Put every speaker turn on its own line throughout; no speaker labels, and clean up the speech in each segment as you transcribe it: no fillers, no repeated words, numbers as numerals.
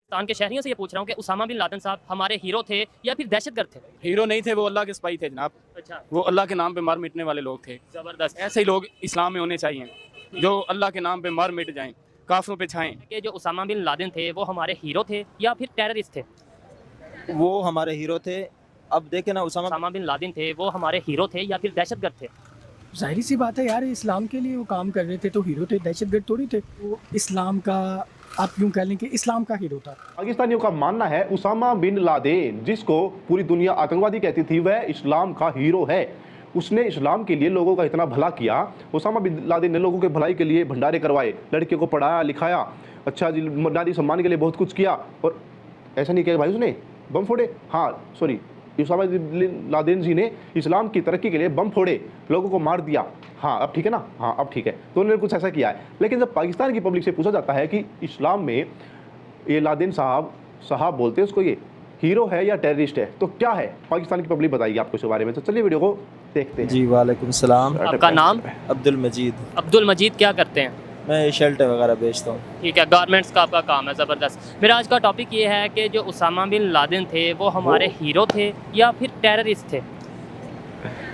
पाकिस्तान के शहरियों से ये पूछ रहा हूँ कि उसामा बिन लादेन साहब हमारे हीरो थे या फिर दहशतगर्द थे?
हीरो नहीं थे, वो अल्लाह के सिपाही थे जनाब।
अच्छा,
वो अल्लाह के नाम पे मार मिटने वाले लोग थे।
जबरदस्त।
ऐसे ही लोग इस्लाम में होने चाहिए, जो अल्लाह के नाम पे मार मिट जाएं, काफिरों पे छाएं।
कि जो उसामा बिन लादेन थे वो हमारे हीरो थे या फिर टेररिस्ट थे?
वो हमारे हीरो थे। अब देखे ना
उसामा बिन लादेन थे वो हमारे हीरो थे या फिर दहशतगर्द थे?
जाहिर सी बात है यार, इस्लाम के लिए वो काम कर रहे थे तो हीरो थे, दहशतगर्द थोड़ी थे। वो इस्लाम का, आप यूँ कह लें कि इस्लाम का हीरो था।
पाकिस्तानियों का मानना है उसामा बिन लादेन, जिसको पूरी दुनिया आतंकवादी कहती थी, वह इस्लाम का हीरो है। उसने इस्लाम के लिए लोगों का इतना भला किया। उसामा बिन लादेन ने लोगों के भलाई के लिए भंडारे करवाए, लड़कियों को पढ़ाया लिखाया, अच्छा जी नारी सम्मान के लिए बहुत कुछ किया। और ऐसा नहीं किया भाई उसने बम फोड़े, हाँ सॉरी, उसामा बिन लादेन जी ने इस्लाम की तरक्की के लिए बम फोड़े, लोगों को मार दिया। हाँ अब ठीक है ना, हाँ अब ठीक है, तो उन्होंने कुछ ऐसा किया है। लेकिन जब पाकिस्तान की पब्लिक से पूछा जाता है कि इस्लाम में ये लादेन साहब बोलते हैं उसको, ये हीरो है या टेररिस्ट है, तो क्या है? पाकिस्तान की पब्लिक बताएगी आपको इसके बारे में। तो चलिए वीडियो को देखते हैं।
जी वालेकुम सलाम।
आपका नाम?
अब्दुल मजीद।
अब्दुल मजीद, क्या करते हैं?
मैं शर्ट वगैरह बेचता हूँ।
ठीक है, गारमेंट्स का आपका काम है, ज़बरदस्त। मेरा आज का टॉपिक ये है कि जो उसामा बिन लादेन थे वो हमारे हीरो थे या फिर टेररिस्ट थे?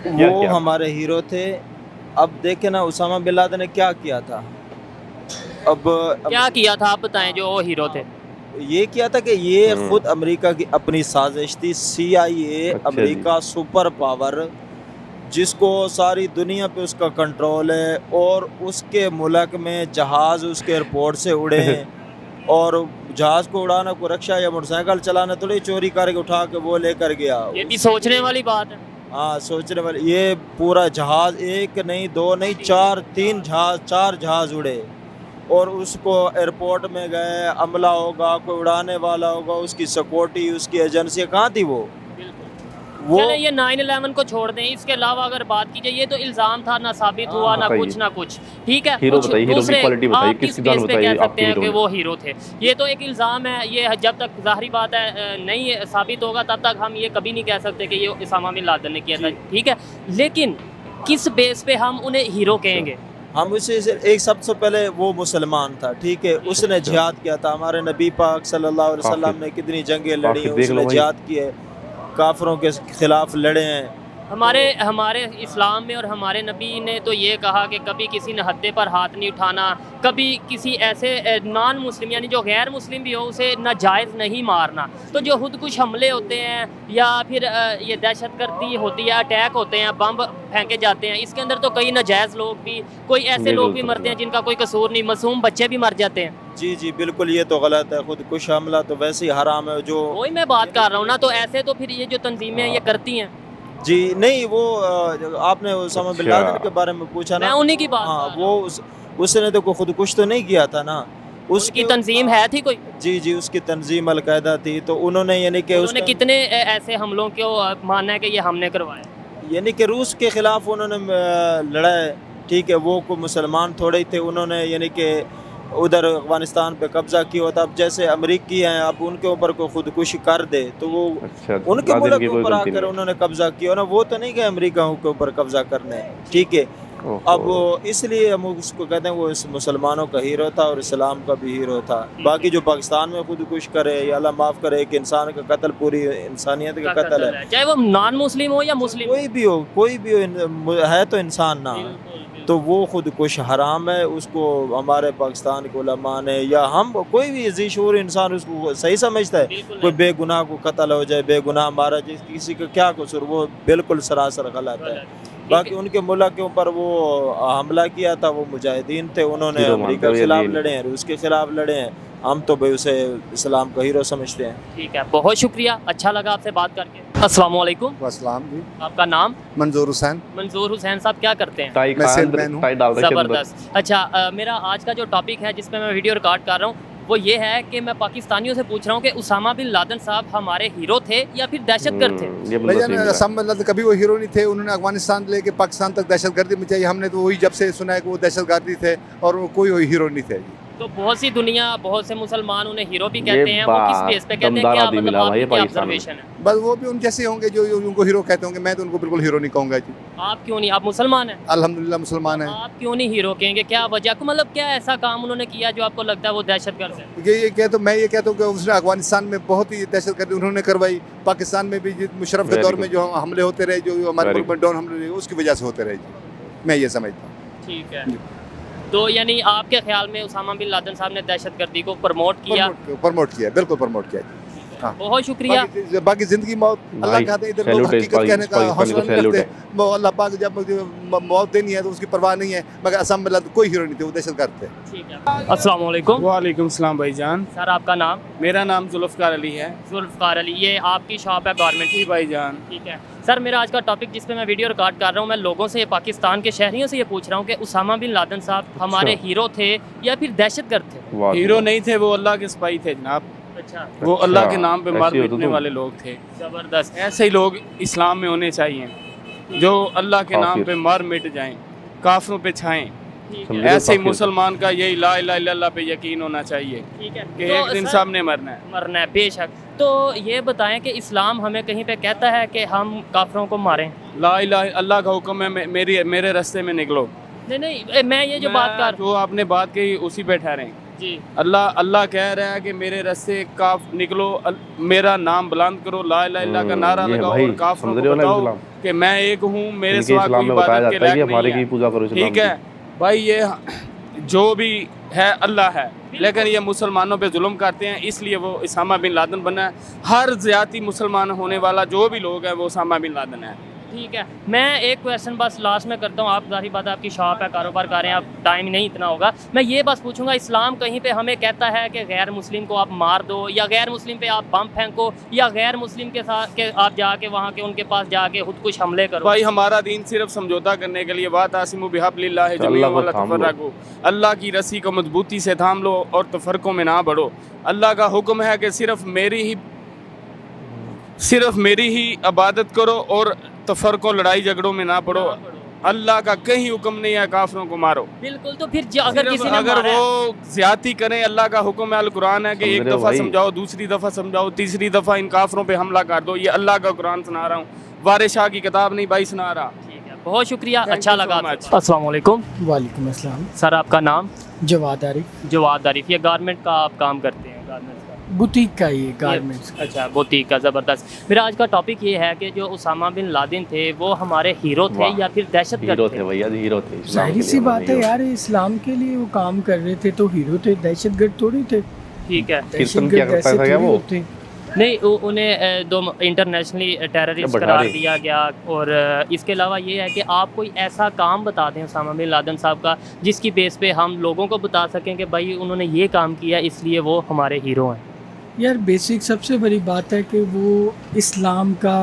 वो हमारे हीरो थे। अब देखे ना उसामा बिन लादेन ने क्या किया था। अब
क्या किया था आप बताएं, जो वो हीरो थे?
ये किया था कि ये खुद अमेरिका की अपनी साजिश थी। CIA अमेरिका सुपर पावर, जिसको सारी दुनिया पे उसका कंट्रोल है, और उसके मुल्क में जहाज़ उसके एयरपोर्ट से उड़े और जहाज़ को उड़ाना को रक्षा या मोटरसाइकिल चलाना थोड़ी चोरी करके उठा के वो लेकर गया।
ये भी सोचने वाली बात है।
हाँ सोचने वाले, ये पूरा जहाज़ एक नहीं दो नहीं चार जहाज़ उड़े और उसको एयरपोर्ट में गए, अमला होगा, कोई उड़ाने वाला होगा, उसकी सिक्योरिटी, उसकी एजेंसी कहाँ थी वो?
चले ये 9/11 को छोड़ दें, इसके अलावा अगर बात की जाए, ये तो इल्जाम था, ना साबित हुआ ना कुछ। ठीक है,
हीरो
कुछ
बताइए, हीरो की
दूसरे
क्वालिटी बताइए,
आप किस
किसकी
बेस
जान
पे
बताइए
कह सकते
आपके
हैं
हीरो
कि वो हीरो थे? ये तो एक इल्जाम है, ये जब तक जाहिर बात है नहीं साबित होगा तब तक हम ये कभी नहीं कह सकते कि ये उसामा बिन लादेन ने किया था। ठीक है, लेकिन किस बेस पे हम उन्हें हीरो कहेंगे?
हम उसे एक सबसे पहले वो मुसलमान था, ठीक है, उसने जिहाद किया था। हमारे नबी पाक सल्लल्लाहु अलैहि वसल्लम ने कितनी जंगें लड़ी हैं, उसने जिहाद की है, काफिरों के खिलाफ लड़े हैं।
हमारे इस्लाम में और हमारे नबी ने तो ये कहा कि कभी किसी नहत्ते पर हाथ नहीं उठाना, कभी किसी ऐसे नॉन मुस्लिम यानी जो गैर मुस्लिम भी हो उसे नाजायज़ नहीं मारना। तो जो खुद कुछ हमले होते हैं या फिर ये दहशतगर्दी होती है, अटैक होते हैं, बम फेंके जाते हैं, इसके अंदर तो कई नाजायज़ लोग भी, कोई ऐसे लोग भी मरते हैं जिनका कोई कसूर नहीं, मासूम बच्चे भी मर जाते हैं।
जी बिल्कुल, ये तो गलत है। खुद कुछ हमला तो वैसे ही हराम है। जो
वही मैं बात कर रहा हूँ ना, तो ऐसे तो फिर ये जो तंजीमें ये करती हैं।
जी नहीं, वो आपने उसामा बिन लादेन के बारे में पूछा ना,
मैं उन्हीं की बात।
हाँ, वो उसने तो खुद कुछ तो नहीं किया था ना,
उसकी तंजीम है थी कोई?
जी उसकी तंजीम अलकायदा थी। तो उन्होंने यानी कि
उन्होंने कितने ऐसे हमलों को माना है कि ये हमने करवाया?
यानी कि रूस के खिलाफ उन्होंने लड़ा है, ठीक है, वो को मुसलमान थोड़े ही थे, उन्होंने यानी कि उधर अफगानिस्तान पे कब्जा किया होता। अब जैसे अमेरिकी हैं, अब उनके ऊपर को खुदकुशी कर दे तो वो उनके मुल्क के ऊपर आकर उन्होंने कब्जा किया ना, वो तो नहीं गए अमेरिका के ऊपर कब्जा करने, ठीक है। अब इसलिए हम उसको कहते हैं वो इस मुसलमानों का हीरो था और इस्लाम का भी हीरो था। बाकी जो पाकिस्तान में खुदकुश करे या अल्लाह माफ़ करे, एक इंसान का कत्ल पूरी इंसानियत का कत्ल है,
चाहे वो नॉन मुस्लिम हो या मुस्लिम,
कोई भी हो, है तो इंसान ना। तो वो खुदकुश हराम है, उसको हमारे पाकिस्तान के उलमा ने या हम कोई भी ज़ीशूर इंसान उसको सही समझता है। कोई बेगुनाह को कत्ल हो जाए, बेगुनाह मारा जाए, किसी का क्या कसूर, वो बिल्कुल सरासर गलत है। बाकी उनके मुल्क के ऊपर वो हमला किया था, वो मुजाहिदीन थे, उन्होंने अमेरिका के खिलाफ लड़े हैं, रूस के खिलाफ लड़े हैं। हम तो भाई उसे इस्लाम का हीरो समझते हैं।
ठीक है, बहुत शुक्रिया, अच्छा लगा आपसे बात करके। अस्सलाम वालेकुम।
अस्सलाम जी।
आपका नाम?
मंजूर हुसैन।
मंजूर हुसैन साहब, क्या करते हैं?
मैं सेलमैन हूं।
ज़बरदस्त। अच्छा, मेरा आज का जो टॉपिक है जिसमें मैं वीडियो रिकॉर्ड कर रहा हूँ वो ये है कि मैं पाकिस्तानियों से पूछ रहा हूँ कि उसामा बिन लादेन साहब हमारे हीरो थे या फिर दहशतगर्द थे?
मतलब कभी वो हीरो नहीं थे। उन्होंने अफगानिस्तान लेके पाकिस्तान तक दहशतगर्दी मचाई। हमने तो वही जब से सुना है कि वो दहशतगर्दी थे और कोई हीरो नहीं थे।
तो बहुत सी दुनिया, बहुत से मुसलमान उन्हें हीरो भी
ये
कहते हैं, वो किस
बात
बेस पे कहते हैं,
दमदार
क्या
आदमी
मतलब
मिला भाई, ये
आपकी
पाकिस्तान में।
ऑब्जर्वेशन है?
बस वो भी उन जैसे होंगे जो जो उनको हीरो कहते होंगे, मैं तो उनको बिल्कुल हीरो नहीं कहूँगा जी।
आप क्यों नहीं, आप मुसलमान हैं,
अल्हम्दुलिल्लाह मुसलमान है।
आप क्यों नहीं हीरो कहेंगे? क्या वजह को, मतलब क्या ऐसा काम उन्होंने किया जो आपको लगता है वो दहशतगर्द है?
ये कहता मैं ये कहता हूँ कि उसने अफगानिस्तान में बहुत ही दहशतगर्दी उन्होंने करवाई, पाकिस्तान में भी मुशर्रफ के
Very
दौर
good.
में जो हमले होते रहे, जो हमारे
Very
मुल्क में ड्रोन हमले हुए, उसकी वजह से होते रहे जी, मैं ये समझता हूँ।
ठीक है, तो यानी आपके ख्याल में उसामा बिन लादेन साहब ने दहशतगर्दी को प्रमोट किया?
प्रमोट किया, बिल्कुल प्रमोट किया जी। हाँ।
बहुत शुक्रिया।
बाकी जिंदगी मौत अल्लाह
भाई,
का है, इधर
सैल्यूट
लोग
है,
हकीकत कहने का
पाकिस्तानी
हौसला
को
नहीं
सैल्यूट
करते। वो अल्लाह पाक जब मौत देनी है तो उसकी परवाह नहीं है, मगर असम में कोई हीरो नहीं थे, वो दहशतगर्द थे।
ठीक है, अस्सलाम वालेकुम।
वालेकुम सलाम भाईजान।
सर आपका नाम?
मेरा नाम जुल्फ़कार अली है।
जुल्फ़कार अली, ये आपकी शॉप है गारमेंट की?
जी भाईजान।
ठीक है सर, मेरा आज का टॉपिक जिस पे मैं वीडियो रिकॉर्ड कर रहा हूँ, मैं लोगों से, पाकिस्तान के शहरियों से ये पूछ रहा हूँ कि उसामा बिन लादेन साहब हमारे हीरो थे या फिर दहशतगर्द थे?
वाह,
हीरो नहीं थे, वो अल्लाह के सिपाही थे जनाब।
अच्छा,
वो अल्लाह के नाम पे मार
ऐसे हो तो
पीटने
तुम।
वाले लोग थे।
ज़बरदस्त।
ऐसे ही लोग इस्लाम में होने चाहिए जो अल्लाह के नाम
काफिर।
पे मार मिट जाएं, काफरों पे छाएं।
ठीक
समझे?
है,
ऐसे ही
काफिर।
मुसलमान का यही ला इलाहा इल्लल्लाह पे यकीन होना चाहिए
ठीक है।
कि
तो
एक दिन
सर,
सामने मरना है।
मरना है बेशक। तो ये बताएं कि इस्लाम हमें कहीं पे कहता है कि हम काफरों को मारें?
ला इलाहा अल्लाह का हुक्म है, मेरे रास्ते में निकलो।
नहीं नहीं, मैं ये जो बात कर
जो आपने बात कही उसी पे ठहरें।
जी,
अल्लाह कह रहा है कि मेरे रास्ते काफ निकलो, मेरा नाम बुलंद करो, ला इलाहा इल्लल्लाह का नारा
ये
लगाओ
भाई,
और काफरों
समझ
को
रहे हो ना
बताओ
इस्लाम?
कि मैं एक हूँ, मेरे
इनके
सिवा
इस्लाम
कोई
में बताया
इबादत के
जाता है कि
लायक
हमारे
नहीं
की
है।
पूजा करो इस्लाम
ठीक है भाई, ये जो भी है अल्लाह है, लेकिन ये मुसलमानों पे जुल्म करते हैं, इसलिए वो उसामा बिन लादेन बना है। हर ज़्यादती मुसलमान होने वाला जो भी लोग हैं वो उसामा बिन लादेन है।
ठीक है। मैं एक क्वेश्चन बस लास्ट में करता हूँ, आप जाहिर बात है आपकी शॉप है, कारोबार कर रहे हैं, आप टाइम नहीं इतना होगा। मैं ये बस पूछूंगा, इस्लाम कहीं पे हमें कहता है कि गैर मुस्लिम को आप मार दो, या गैर मुस्लिम पे आप बम फेंको, या गैर मुस्लिम के साथ के आप जाके वहाँ के उनके पास जाके खुद कुछ हमले करो?
भाई हमारा दीन सिर्फ समझौता करने के लिए, बात आसिमु बिहब्लिल्लाहि जमीअन वला तफर्रकू, अल्लाह की रस्सी को मजबूती से थाम लो और तफरकों में ना बढ़ो। अल्लाह का हुक्म है कि सिर्फ मेरी ही इबादत करो और तफरकों लड़ाई झगड़ों में ना पड़ो। अल्लाह का कहीं हुक्म नहीं है काफिरों को मारो।
बिल्कुल। तो फिर अगर किसी ने
अगर
मारा है,
वो ज्यादती करें, अल्लाह का हुक्म है, अल कुरान है कि
समझ
एक
रहे हो
दफ़ा
भाई?
समझाओ, दूसरी दफ़ा समझाओ, तीसरी दफ़ा इन काफरों पे हमला कर दो। ये अल्लाह का कुरान सुना रहा हूँ, वारिस शाह की किताब नहीं भाई सुना रहा।
ठीक है, बहुत शुक्रिया,
Thank
अच्छा
you so
लगा।
much.
अस्सलाम वालेकुम।
वालेकुम अस्सलाम।
सर आपका नाम?
जवाद आरिफ।
जवाद आरिफ, ये गारमेंट का आप काम करते हैं? गारमेंट्स का
बुटीक का ये गारमेंट्स का।
अच्छा, बुटीक का, ज़बरदस्त। मेरा आज का टॉपिक ये है कि जो उसामा बिन लादेन थे वो हमारे हीरो थे
वाह।
या फिर दहशतगर्द
हीरो
थे?
थे भैया जी, हीरो थे। इस्लाम
जाहिर
के
सी
लिए
बात है
हीरो।
यार, इस्लाम के लिए वो काम कर रहे थे तो हीरो थे, दहशतगर्द थोड़ी थे।
ठीक है।
कीर्तन क्या करता
ऐसे
था क्या
थोड़ी
वो?
होते।
नहीं, उन्हें दो इंटरनेशनली टेररिस्ट
बढ़ा
करार
रही।
दिया गया। और इसके अलावा ये है कि आप कोई ऐसा काम बता दें उसामा बिन लादेन साहब का जिसकी बेस पे हम लोगों को बता सकें कि भाई उन्होंने ये काम किया इसलिए वो हमारे हीरो हैं।
यार बेसिक सबसे बड़ी बात है कि वो इस्लाम का,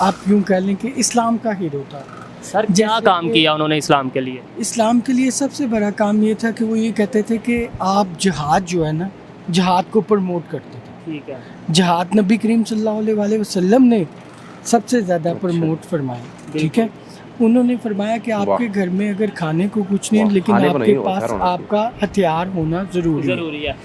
आप यूँ कह लें कि इस्लाम का हीरो था।
सर क्या
जैसे
काम
कि-
किया उन्होंने इस्लाम के लिए?
इस्लाम के लिए सबसे बड़ा काम ये था कि वो ये कहते थे कि आप जिहाद जो है ना, जिहाद को प्रमोट करते थे।
ठीक है।
जिहाद नबी करीम सल्लल्लाहु अलैहि वसल्लम ने सबसे ज़्यादा
अच्छा।
प्रमोट फरमाया। ठीक है, उन्होंने फरमाया कि आपके
वाह।
घर में अगर खाने को कुछ नहीं है
वाह,
लेकिन
खाने को
आपके
नहीं, वो
पास
हथियार होना
आपका हथियार होना ज़रूरी है।
ज़रूरी है।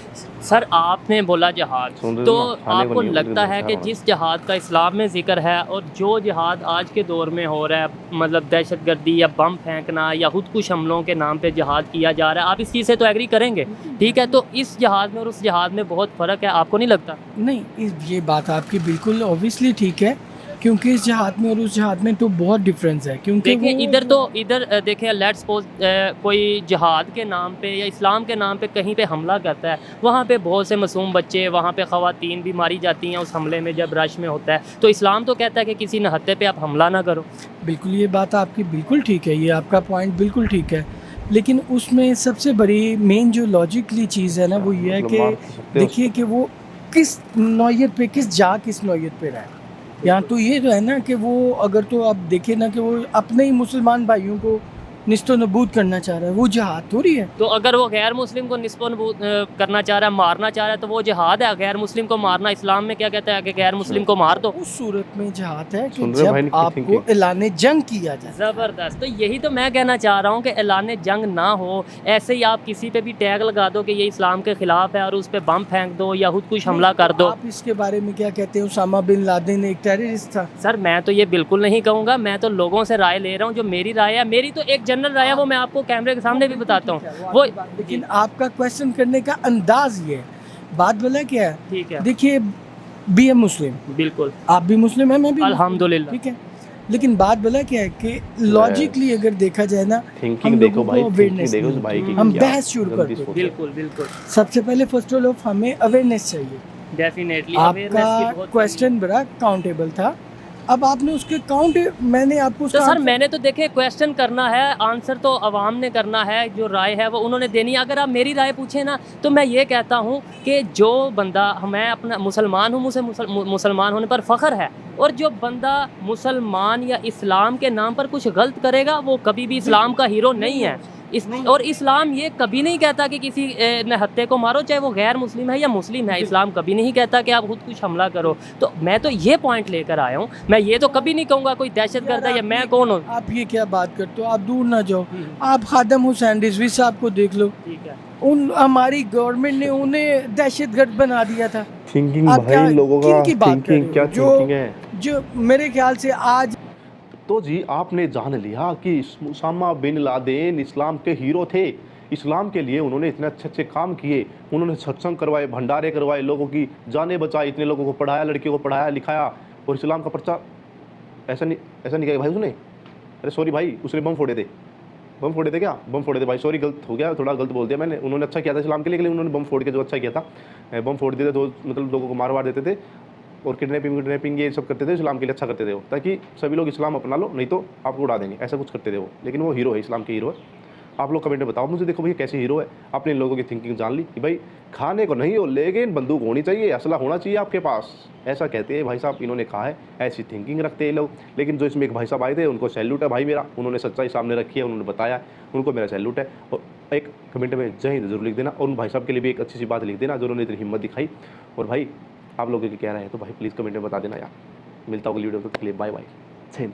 सर आपने बोला जहाद,
सुन रहे
तो
हो ना? खाने को
आपको
नहीं,
लगता
लेकिन
है कि
हथियार
जिस जहाद का इस्लाम में जिक्र है और जो जहाद आज के दौर में हो रहा है, मतलब दहशतगर्दी या बम फेंकना या खुदकुश हमलों के नाम पे जहाद किया जा रहा है, आप इस चीज़ से तो एग्री करेंगे? ठीक है, तो इस जहाद में और उस जहाद में बहुत फ़र्क है, आपको नहीं लगता?
नहीं, ये बात आपकी बिल्कुल ऑब्वियसली ठीक है, क्योंकि इस जहाद में और उस जहाद में तो बहुत डिफरेंस है। क्योंकि
देखिए
वो-
इधर देखिए, लेट्स सपोज कोई जहाद के नाम पे या इस्लाम के नाम पे कहीं पे हमला करता है, वहाँ पे बहुत से मासूम बच्चे, वहाँ पे ख़वातीन भी मारी जाती हैं उस हमले में जब रश में होता है। तो इस्लाम तो कहता है कि किसी नहत्ते पे आप हमला ना करो।
बिल्कुल ये बात आपकी बिल्कुल ठीक है, ये आपका पॉइंट बिल्कुल ठीक है, लेकिन उसमें सबसे बड़ी मेन जो लॉजिकली चीज़ है ना वो ये है
मतलब
कि
मार तो सकते हो
देखिए कि वो किस नौयत पे, किस नौयत पे रहा है। यहाँ तो ये जो है ना कि वो अगर तो आप देखें ना कि वो अपने ही मुसलमान भाइयों को निस्तो नबूद करना चाह रहा है, वो जिहाद थोड़ी है।
तो अगर वो गैर मुस्लिम को निस्बत करना चाह रहा है, मारना चाह रहा है, तो वो जिहाद है। गैर मुस्लिम को मारना इस्लाम में क्या कहता है कि गैर मुस्लिम को मार दो।
उस सूरत में जिहाद है कि
सुन रहे हो भाई
जब
इनकी
आपको
thinking?
ऐलान जंग किया जाए।
ज़बरदस्त। तो यही तो मैं कहना चाह रहा हूँ कि ऐलान जंग ना हो, ऐसे ही आप किसी पे भी टैग लगा दो कि ये इस्लाम के ख़िलाफ़ है और उस पर बम फेंक दो या खुद कुछ हमला कर दो।
आप इसके बारे में क्या कहते हैं? उसामा बिन लादेन एक टेररिस्ट था।
सर मैं तो ये बिल्कुल नहीं कहूँगा, मैं तो लोगों से राय ले रहा हूँ। जो मेरी राय है, मेरी तो एक जनरल राय है, वो मैं आपको कैमरे के सामने भी बताता हूँ। वो
लेकिन आपका क्वेश्चन करने का अंदाज ये है, बात बोला क्या है?
ठीक है,
देखिए, बी ए मुस्लिम,
बिल्कुल
आप भी मुस्लिम हैं, मैं भी
अल्हम्दुलिल्लाह।
ठीक है, लेकिन बात बोला क्या है कि लॉजिकली अगर देखा जाए ना,
थिंकिंग
हम
देखो
लोगों
भाई,
को
थिंकिंग
awareness
देखो
नहीं
उस भाई की
हम
क्या
बहस शुरू
गंदी
करते
सोच है।
बिल्कुल बिल्कुल,
सबसे पहले फर्स्ट ऑफ ऑल हमें अवेयरनेस चाहिए।
डेफिनेटली
आपका क्वेश्चन बड़ा काउंटेबल था, अब आपने उसके काउंट, मैंने आपको
तो
उसका
सर
answer-
मैंने तो देखे क्वेश्चन करना है, आंसर तो अवाम ने करना है, जो राय है वो उन्होंने देनी है। अगर आप मेरी राय पूछे ना, तो मैं ये कहता हूँ कि जो बंदा, मैं अपना मुसलमान हूँ, मुझे मुसलमान होने पर फ़ख्र है, और जो बंदा मुसलमान या इस्लाम के नाम पर कुछ गलत करेगा वो कभी भी इस्लाम का हीरो नहीं है। और इस्लाम ये कभी नहीं कहता कि किसी नहत्ते को मारो, चाहे वो गैर मुस्लिम है या मुस्लिम है। इस्लाम कभी नहीं कहता कि आप खुद कुछ हमला करो। तो मैं तो ये पॉइंट लेकर आया हूँ। मैं ये तो कभी नहीं कहूँगा कोई दहशतगर्द है या मैं कौन हूँ।
आप ये क्या बात करते हो? आप दूर ना जाओ, आप खादम हुसैन रिजवी साहब को देख लो,
ठीक है,
उन हमारी गवर्नमेंट ने उन्हें दहशतगर्द बना दिया था।
थिंकिंग
आप
भाई
क्या-
लोगों का
किन की बात कर
थिंकिंग
रहे
क्या
हो? जो-
थिंकिंग है।
जो मेरे ख्याल से आज
तो जी आपने जान लिया कि उसामा बिन लादेन इस्लाम के हीरो थे। इस्लाम के लिए उन्होंने इतने अच्छे अच्छे काम किए, उन्होंने सत्संग करवाए, भंडारे करवाए, लोगों की जानें बचाई, इतने लोगों को पढ़ाया, लड़कियों को पढ़ाया लिखाया, और इस्लाम का प्रचार ऐसा नहीं किया भाई उसने। अरे सॉरी भाई, उसने बम फोड़े थे, बम फोड़े थे क्या? बम फोड़े थे भाई, सॉरी गलत हो गया, थोड़ा गलत बोल दिया मैंने। उन्होंने अच्छा किया था इस्लाम के लिए, उन्होंने बम फोड़ के जो अच्छा किया था, बम फोड़ देते तो मतलब लोगों को मार वार देते थे और किडनैपिंग ये सब करते थे, इस्लाम के लिए अच्छा करते थे वो, ताकि सभी लोग इस्लाम अपना लो, नहीं तो आपको उड़ा देंगे, ऐसा कुछ करते थे वो। लेकिन वो हीरो है, इस्लाम के हीरो है। आप लोग कमेंट में बताओ मुझे, देखो भाई कैसे हीरो है। आपने इन लोगों की थिंकिंग जान ली कि भाई खाने को नहीं हो, लेकिन बंदूक होनी चाहिए, असला होना चाहिए आपके पास, ऐसा कहते हैं भाई साहब, इन्होंने कहा है, ऐसी थिंकिंग रखते हैं लोग। लेकिन जो इसमें एक भाई साहब आए थे, उनको सैल्यूट है भाई मेरा, उन्होंने सच्चाई सामने रखी है, उन्होंने बताया, उनको मेरा सैल्यूट है। और एक कमेंट में जय हिंद जरूर लिख देना, और उन भाई साहब के लिए भी एक अच्छी सी बात लिख देना जो उन्होंने इतनी हिम्मत दिखाई। और भाई आप लोगों की कह रहे हैं तो भाई प्लीज़ कमेंट में बता देना यार। मिलता होगा वीडियो, तो बाय बाय, जय हिंद।